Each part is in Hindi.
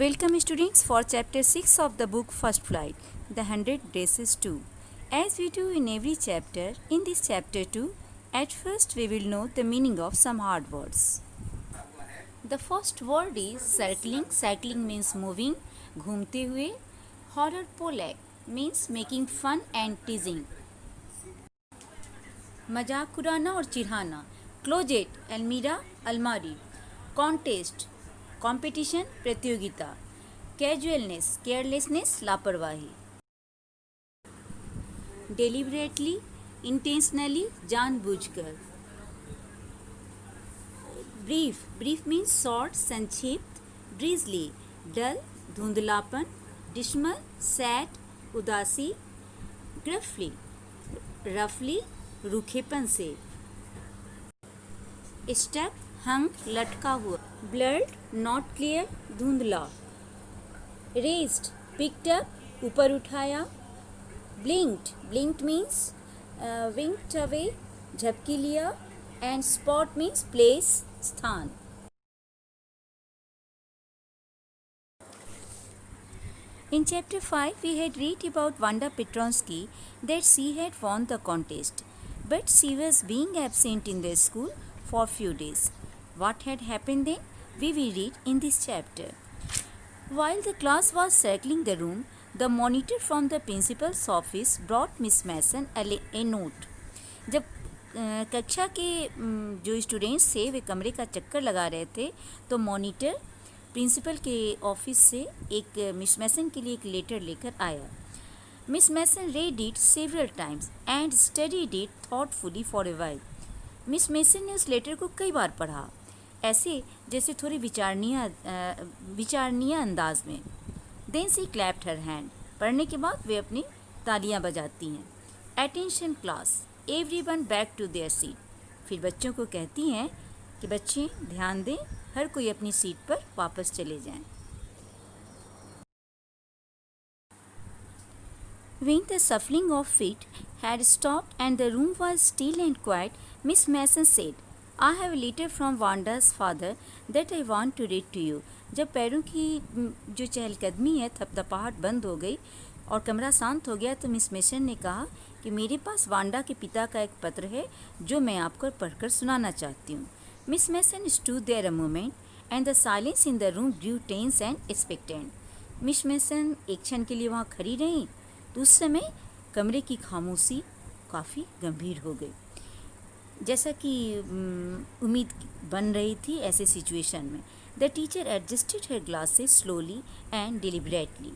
Welcome students for chapter 6 of the book First Flight, The 100 Races 2. As we do in every chapter, in this chapter 2, at first we will know the meaning of some hard words. The first word is circling. Cycling means moving, घूमते हुए. Horror polak means making fun and teasing. मजाक उड़ाना और चिढ़ाना. Closet, अलमीरा, अलमारी. Contest, कंपटीशन, प्रतियोगिता. कैजुअलनेस, केयरलेसनेस, लापरवाही. डेलिबरेटली, इंटेंशनली, जानबूझकर. ब्रीफ, ब्रीफ मीन्स शॉर्ट, संक्षिप्त. ड्रिजली, डल, धुंधलापन. डिस्मल, सैड, उदासी. ग्रफली, रफली, रूखेपन से. स्टक, हंग, लटका हुआ. ब्लर्ड, नॉट क्लियर, धुंधला. रेस्ड, पिक्ड अप, ऊपर उठाया. ब्लिंक्ड, ब्लिंक्ड मीन्स विंक्ड अवे, झपकी लिया. एंड स्पॉट मीन्स प्लेस, स्थान. In chapter 5 we had read about Wanda Petronsky that she had won the contest, but she was being absent in the school for few days. What had happened then? We will read in this chapter. While the class was circling the room, the monitor from the principal's office brought Miss Mason a note. जब कक्षा के जो स्टूडेंट्स थे वे कमरे का चक्कर लगा रहे थे तो मॉनिटर प्रिंसिपल के ऑफिस से एक मिस मैसन के लिए एक लेटर लेकर आया. Miss Mason read it several times and studied it thoughtfully for a while. Miss Mason ने उस लेटर को कई बार पढ़ा, ऐसे जैसे थोड़ी विचारणीय अंदाज में. Then she clapped her hand. पढ़ने के बाद वे अपनी तालियां बजाती हैं. Attention class, everyone back to their seat. फिर बच्चों को कहती हैं कि बच्चे ध्यान दें, हर कोई अपनी सीट पर वापस चले जाएं. When the shuffling of feet had stopped and the room was still and quiet, Miss Mason said, I have a letter from Wanda's father that I want to read to you. जब पैरों की जो चहलकदमी है, थपथपाहट बंद हो गई और कमरा शांत हो गया तो मिस मेसन ने कहा कि मेरे पास वांडा के पिता का एक पत्र है जो मैं आपको पढ़कर सुनाना चाहती हूँ. Miss mason stood there a moment and the silence in the room grew tense and expectant. Miss mason एक क्षण के लिए वहाँ खड़ी रहीं तो उस समय कमरे की खामोशी काफ़ी गंभीर हो गई. जैसा कि उम्मीद बन रही थी ऐसे सिचुएशन में. The teacher adjusted her glasses slowly and deliberately.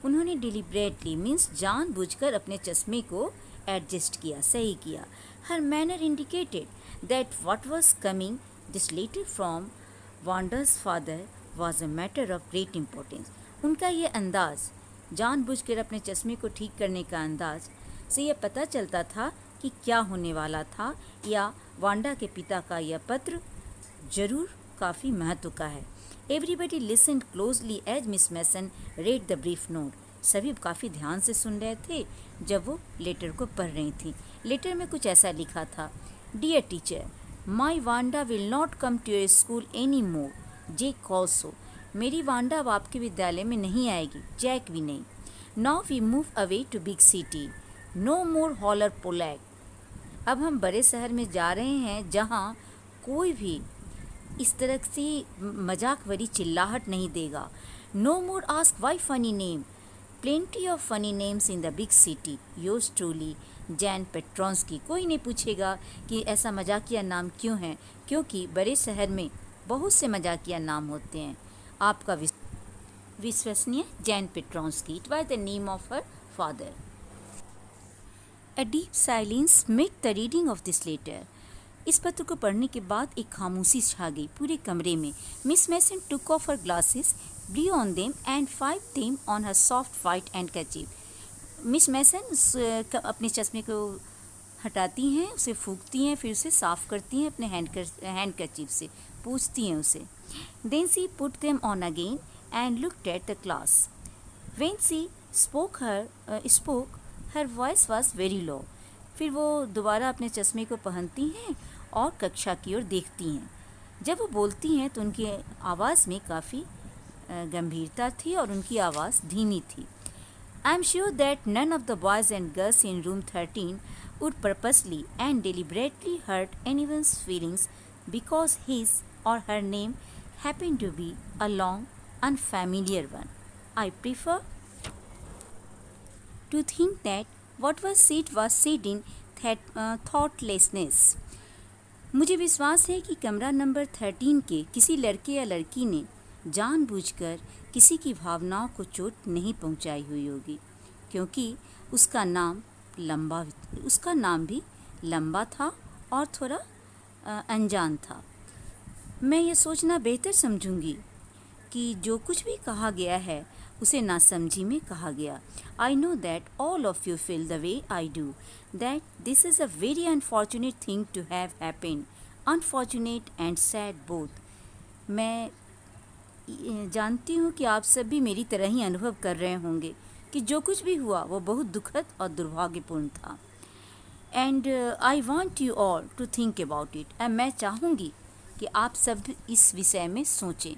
उन्होंने डिलिबरेटली मीन्स जानबूझकर अपने चश्मे को एडजस्ट किया, सही किया. Her manner indicated that what was coming this letter from Wanda's father was a matter of great importance. उनका ये अंदाज़, जानबूझकर अपने चश्मे को ठीक करने का अंदाज से यह पता चलता था कि क्या होने वाला था, या वांडा के पिता का यह पत्र जरूर काफ़ी महत्व का है. Everybody listened closely as Miss Mason read the brief note. सभी काफ़ी ध्यान से सुन रहे थे जब वो लेटर को पढ़ रही थी. लेटर में कुछ ऐसा लिखा था. Dear teacher, my Wanda will not come to your school any more. Jake calls so. मेरी वांडा अब आपके विद्यालय में नहीं आएगी, जैक भी नहीं. Now we move away to big city. No more holler Polack. अब हम बड़े शहर में जा रहे हैं जहाँ कोई भी इस तरह से मजाक भरी चिल्लाहट नहीं देगा. No more ask why funny name. Plenty of funny names in the big city. Yours truly, Jan Petronski. कोई नहीं पूछेगा कि ऐसा मजाकिया नाम क्यों है, क्योंकि बड़े शहर में बहुत से मजाकिया नाम होते हैं. आपका विश्वसनीय Jan Petronski. It was the name of her father. A deep silence met the reading of this letter. इस पत्र को पढ़ने के बाद एक खामोशी छा गई पूरे कमरे में. Miss Mason took off her glasses, blew on them and wiped them on her soft white handkerchief. Miss Mason अपने चश्मे को हटाती हैं, उसे फूंकती हैं, फिर उसे साफ़ करती हैं अपने हैंडकरचीफ से, पूछती हैं उसे. Then she put them on again and looked at the class. When she spoke, her voice was very low. फिर वो दोबारा अपने चश्मे को पहनती हैं और कक्षा की ओर देखती हैं. जब वो बोलती हैं तो उनकी आवाज़ में काफ़ी गंभीरता थी और उनकी आवाज़ धीमी थी। I am sure that none of the boys and girls in room 13 would purposely and deliberately hurt anyone's feelings because his or her name happened to be a long, unfamiliar one. I prefer to think that what was said in thoughtlessness. मुझे विश्वास है कि कमरा नंबर 13 के किसी लड़के या लड़की ने जानबूझकर किसी की भावनाओं को चोट नहीं पहुंचाई हुई होगी, क्योंकि उसका नाम भी लंबा था और थोड़ा अनजान था। मैं ये सोचना बेहतर समझूंगी कि जो कुछ भी कहा गया है उसे नासमझी में कहा गया। I know that all of you feel the way I do, that this is a very unfortunate thing to have happened, unfortunate and sad both. मैं जानती हूँ कि आप सब भी मेरी तरह ही अनुभव कर रहे होंगे कि जो कुछ भी हुआ वो बहुत दुखद और दुर्भाग्यपूर्ण था। And I want you all to think about it. मैं चाहूँगी कि आप सब इस विषय में सोचें।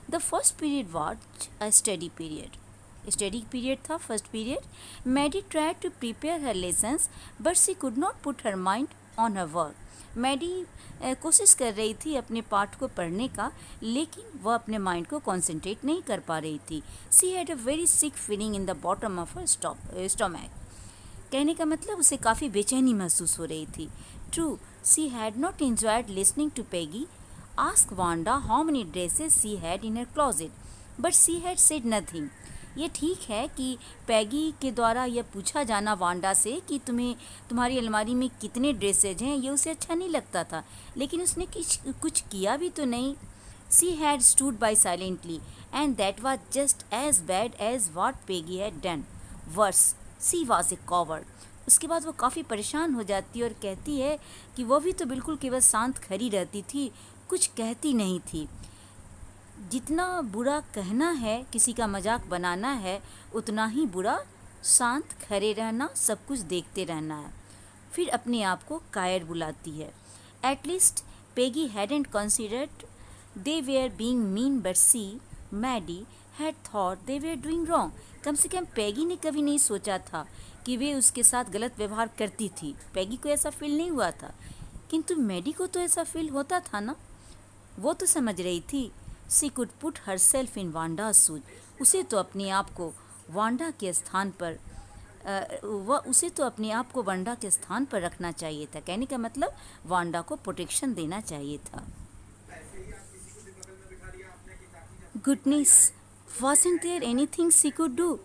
The first period was a study period था, first period. Maddie tried to prepare her lessons but she could not put her mind on her work. Maddie कोशिश कर रही थी अपने पाठ को पढ़ने का, लेकिन वह अपने माइंड को कॉन्सेंट्रेट नहीं कर पा रही थी। She had a very sick feeling in the bottom of her stomach. कहने का मतलब उसे काफ़ी बेचैनी महसूस हो रही थी। True, she had not enjoyed listening to Peggy ask Wanda how many dresses she had in her closet, but she had said nothing. ये ठीक है कि पैगी के द्वारा यह पूछा जाना वांडा से कि तुम्हारी अलमारी में कितने ड्रेसेज हैं, ये उसे अच्छा नहीं लगता था, लेकिन उसने कुछ किया भी तो नहीं। She had stood by silently and that was just as bad as what Peggy had done. Worse, she was a coward. उसके बाद वो काफ़ी परेशान हो जाती है और कहती है कि वो भी तो बिल्कुल केवल शांत खड़ी रहती थी, कुछ कहती नहीं थी। जितना बुरा कहना है, किसी का मजाक बनाना है, उतना ही बुरा शांत खड़े रहना, सब कुछ देखते रहना है। फिर अपने आप को कायर बुलाती है। At least Peggy hadn't considered they were being mean, but she Maddie had thought they were doing wrong. कम से कम पैगी ने कभी नहीं सोचा था कि वे उसके साथ गलत व्यवहार करती थी। पैगी को ऐसा फील नहीं हुआ था, किंतु मैडी को तो ऐसा फील होता था ना। वो तो समझ रही थी। She could put herself in Wanda shoes. उसे तो अपने आप को वांडा के स्थान पर रखना चाहिए था। कहने का मतलब वांडा को प्रोटेक्शन देना चाहिए था। Goodness, wasn't there anything she could do?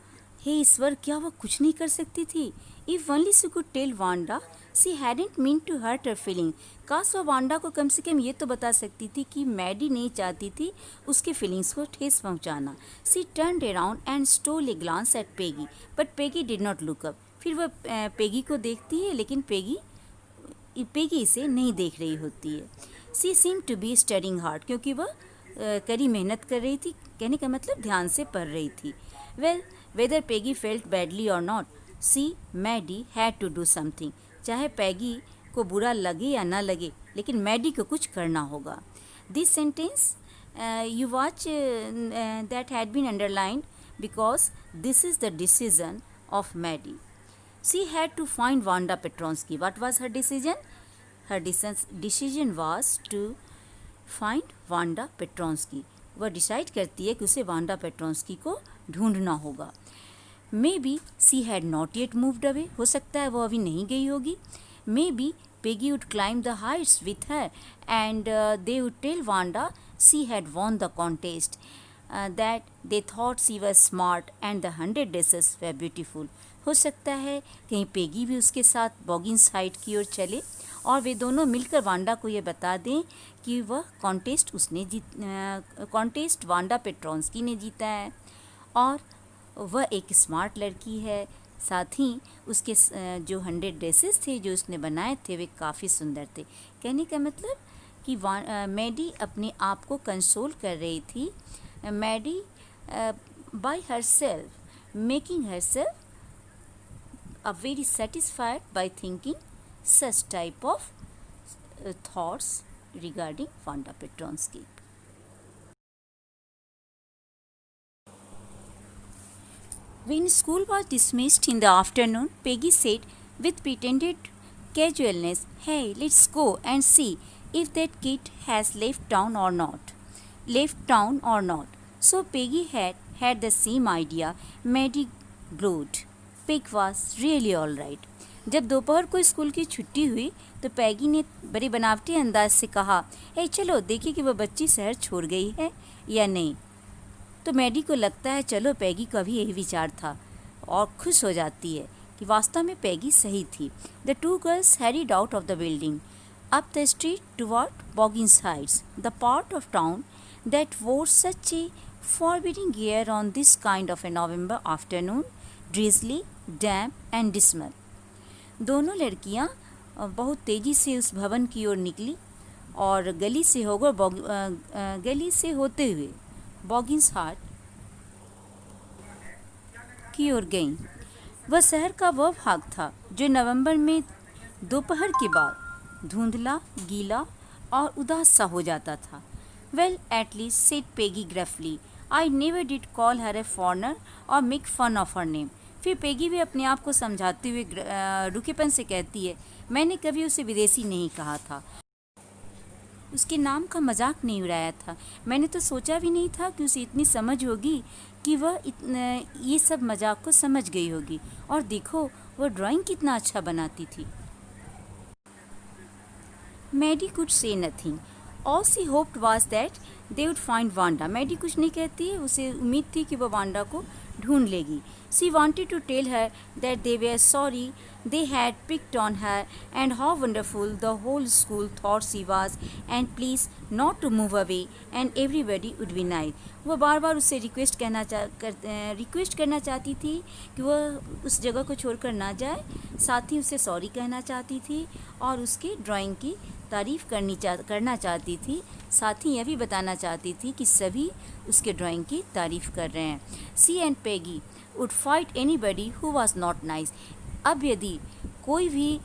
हे ईश्वर, क्या वह कुछ नहीं कर सकती थी? If only she could tell Wanda she hadn't meant to hurt her feeling. काश वह वांडा को कम से कम ये तो बता सकती थी कि मैडी नहीं चाहती थी उसके फीलिंग्स को ठेस पहुंचाना। She turned around and stole a glance at Peggy, but Peggy did not look up. फिर वह पेगी को देखती है, लेकिन पेगी इसे नहीं देख रही होती है। She seemed to be studying hard, क्योंकि वह कड़ी मेहनत कर रही थी। कहने का मतलब ध्यान से पढ़ रही थी। Well, whether Peggy felt badly और not, she Maddie had to do something. चाहे पैगी को बुरा लगे या ना लगे, लेकिन मैडी को कुछ करना होगा। This sentence you watch that had been underlined because this is the decision of Maddie. She had to find Wanda Petronski. What was her decision? Her decision was to find Wanda Petronski. वह डिसाइड करती है कि उसे वांडा पेट्रोंस्की को ढूंढना होगा। Maybe she had not yet moved away. हो सकता है वह अभी नहीं गई होगी। Maybe Peggy would climb the heights with her and they would tell Wanda she had won the contest, that they thought she was smart and the 100 dresses were beautiful. हो सकता है कहीं पेगी भी उसके साथ बॉगिंस हाइट की ओर चले और वे दोनों मिलकर वांडा को ये बता दें कि वह कॉन्टेस्ट वांडा पेट्रोंस्की ने जीता है और वह एक स्मार्ट लड़की है। साथ ही उसके जो 100 ड्रेसेस थे जो उसने बनाए थे वे काफ़ी सुंदर थे। कहने का मतलब कि मैडी अपने आप को कंसोल कर रही थी। Maddie by herself making herself very satisfied by thinking such type of thoughts regarding Wanda Petronsky. When school was dismissed in the afternoon, Peggy said with pretended casualness, "Hey, let's go and see if that kid has left town or not. Left town or not." So Peggy had the same idea. Maddie glowed. Peg was really all right. जब दोपहर को स्कूल की छुट्टी हुई तो पैगी ने बड़े बनावटी अंदाज से कहा, "ए चलो देखिए कि वह बच्ची शहर छोड़ गई है या नहीं।" तो मैडी को लगता है चलो पैगी का भी यही विचार था और खुश हो जाती है कि वास्तव में पैगी सही थी। The two girls hurried out of the building up the street toward Boggins Heights, the part of town that were such A forbidding air on this kind of a November afternoon, drizzly, damp and dismal. दोनों लड़कियां बहुत तेजी से उस भवन की ओर निकली और गली से होते हुए बॉगिंस हार्ट की ओर गईं। वह शहर का वह भाग था जो नवंबर में दोपहर के बाद धुंधला, गीला और उदास सा हो जाता था। "Well, at least," said Peggy gruffly, "I never did call her a foreigner or make fun of her name." फिर पेगी भी अपने आप को समझाते हुए रुखेपन से कहती है, "मैंने कभी उसे विदेशी नहीं कहा था, उसके नाम का मजाक नहीं उड़ाया था। मैंने तो सोचा भी नहीं था कि उसे इतनी समझ होगी कि वह ये सब मजाक को समझ गई होगी। और देखो वह ड्राइंग कितना अच्छा बनाती थी।" Maddie could say nothing. All she hoped was that they would find Wanda. Maddie कुछ नहीं कहती है, उसे उम्मीद थी कि वह वांडा को ढूंढ लेगी। She wanted to tell her that they were sorry they had picked on her and how wonderful the whole school thought she was and please not to move away and everybody would be nice. वह बार बार उससे रिक्वेस्ट करना चाहती थी कि वह उस जगह को छोड़कर ना जाए, साथ ही उसे सॉरी कहना चाहती थी और उसकी ड्राइंग की तारीफ़ करना चाहती थी, साथ ही यह भी बताना चाहती थी कि सभी उसके ड्राइंग की तारीफ़ कर रहे हैं। She and Peggy would fight anybody who was not nice. अब यदि कोई भी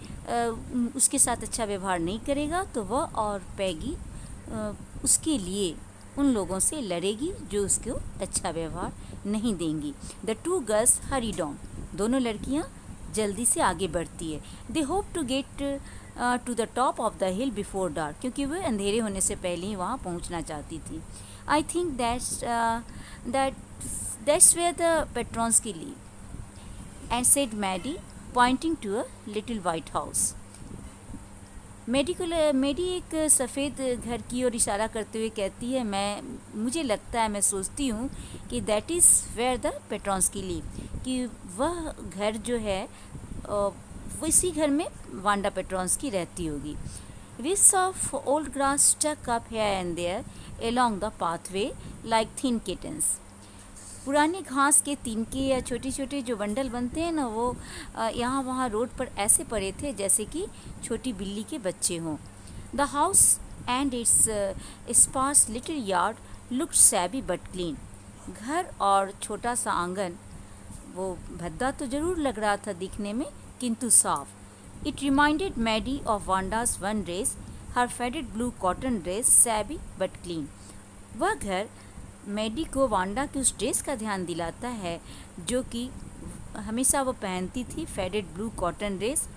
उसके साथ अच्छा व्यवहार नहीं करेगा तो वह और पैगी उसके लिए उन लोगों से लड़ेगी जो उसको अच्छा व्यवहार नहीं देंगी। The two girls hurried on. दोनों लड़कियां जल्दी से आगे बढ़ती है। They hope to get to the top of the hill before dark, क्योंकि वह अंधेरे होने से पहले ही वहाँ पहुँचना चाहती थी। I think that's where the Petronski live and said Maddie pointing to a little white house. Maddie एक सफ़ेद घर की ओर इशारा करते हुए कहती है, मुझे लगता है, मैं सोचती हूँ कि that is where the Petronski live, कि वह घर जो है इसी घर में वांडा पेट्रॉन्स्की रहती होगी। Wisps of old grass stuck up here and there along the pathway like thin kittens. पुराने घास के तिनके या छोटे छोटे जो बंडल बनते हैं ना, वो यहाँ वहाँ रोड पर ऐसे पड़े थे जैसे कि छोटी बिल्ली के बच्चे हों। The house and its sparse little yard looked shabby but clean. घर और छोटा सा आंगन वो भद्दा तो ज़रूर लग रहा था दिखने में, किंतु साफ। It reminded Maddie of Wanda's one dress, her faded blue cotton dress, shabby but clean. वह घर मैडी को वांडा की उस ड्रेस का ध्यान दिलाता है जो कि हमेशा वो पहनती थी, फेडेड ब्लू कॉटन ड्रेस,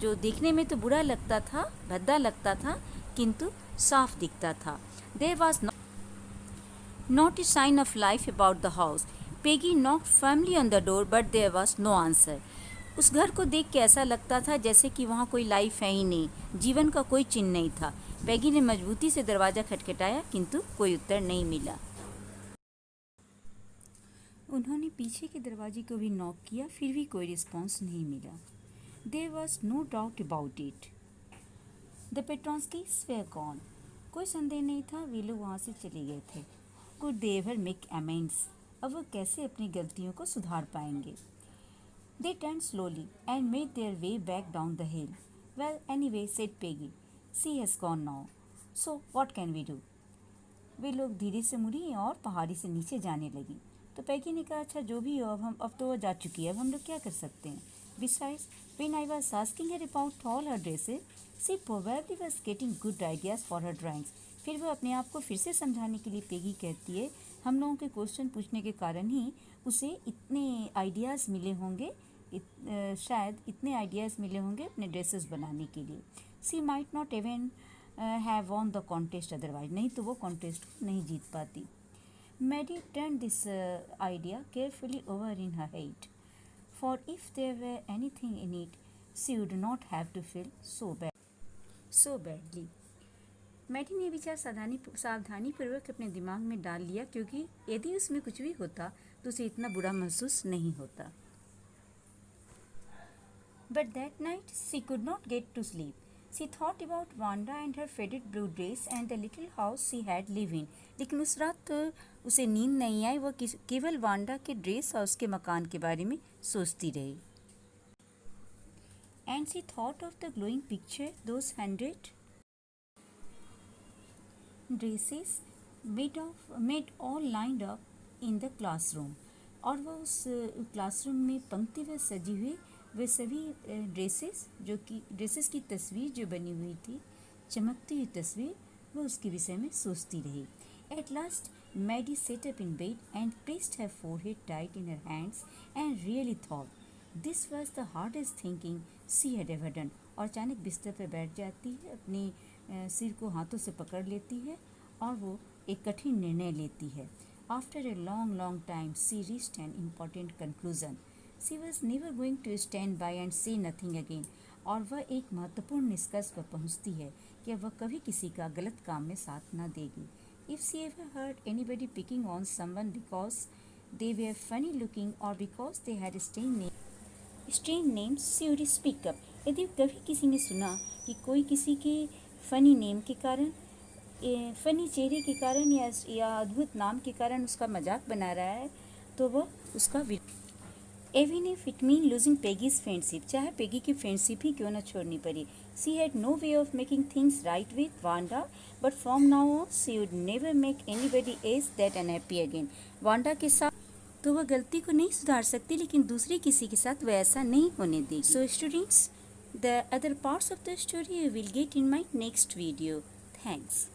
जो देखने में तो बुरा लगता था, भद्दा लगता था, किंतु साफ दिखता था। There was not a sign of life about the house. Peggy knocked firmly on the door but there was no answer. उस घर को देख के ऐसा लगता था जैसे कि वहाँ कोई लाइफ है ही नहीं, जीवन का कोई चिन्ह नहीं था। पेगी ने मजबूती से दरवाज़ा खटखटाया किंतु कोई उत्तर नहीं मिला। उन्होंने पीछे के दरवाजे को भी नॉक किया, फिर भी कोई रिस्पॉन्स नहीं मिला। There was no doubt about it, the Petronskis were gone. कोई संदेह नहीं था, वे लोग वहाँ से चले गए थे। Could they ever make amends? अब वो कैसे अपनी गलतियों को सुधार पाएंगे? They turned slowly and made their way back down the hill. Well, anyway, said Peggy, she has gone now. So what can we do? वे लोग धीरे से मुड़ी और पहाड़ी से नीचे जाने लगी। तो पैगी ने कहा, अच्छा जो भी हो, अब तो वो जा चुकी है, अब हम लोग क्या कर सकते हैं? Besides, when I was asking her about all her dresses, she probably was getting good ideas for her drawings. फिर वो अपने आप को फिर से समझाने के लिए पेगी कहती है, हम लोगों के क्वेश्चन पूछने के कारण ही उसे इतने आइडियाज़ मिले होंगे, शायद इतने आइडियाज़ मिले होंगे अपने ड्रेसेस बनाने के लिए। She might not even have won the contest otherwise, नहीं तो वो कॉन्टेस्ट नहीं जीत पाती। Maddie turn this idea carefully over in her head, for if there were anything in it, she would not have to feel so badly. Maddie ने विचार सावधानी पूर्वक अपने दिमाग में डाल लिया, क्योंकि यदि उसमें कुछ भी होता तो उसे इतना बुरा महसूस नहीं होता। But that night she could not get to sleep. She thought about Wanda and her faded blue dress and the little house she had lived in. लेकिन उस रात तो उसे नींद नहीं आई, वो केवल वांडा के ड्रेस और उसके मकान के बारे में सोचती रही। And she thought of the glowing picture, those 100 dresses made all lined up in the classroom. और वो उस क्लासरूम में पंक्तिवत सजी हुई वे सभी ड्रेसेस की तस्वीर जो बनी हुई थी, चमकती हुई तस्वीर, वो उसके विषय में सोचती रही। At last, Maddie sat up in bed and pressed her forehead tight in her hands and really thought this was the hardest thinking she had ever done. और अचानक बिस्तर पर बैठ जाती है, अपने सिर को हाथों से पकड़ लेती है और वो एक कठिन निर्णय लेती है। After a long time, she reached an important conclusion. She was never going to stand by and say nothing again. और वह एक महत्वपूर्ण निष्कर्ष पर पहुंचती है कि वह कभी किसी का गलत काम में साथ न देगी। If she ever heard anybody picking on someone because they were funny looking or because they had strange names, she would speak up. यदि कभी किसी ने सुना कि कोई किसी के फनी नेम के कारण, फनी चेहरे के कारण या अद्भुत नाम के कारण उसका मजाक बना रहा है, तो वह उसका Even if it mean losing Peggy's friendship, चाहे पेगी की फ्रेंडशिप ही क्यों न छोड़नी पड़ी। She had no way of making things right with Wanda, but from now on she would never make anybody else that unhappy again. Wanda के साथ तो वह गलती को नहीं सुधार सकती, लेकिन दूसरे किसी के साथ वह ऐसा नहीं होने देगी। So students, the other parts of the story you will get in my next video. Thanks.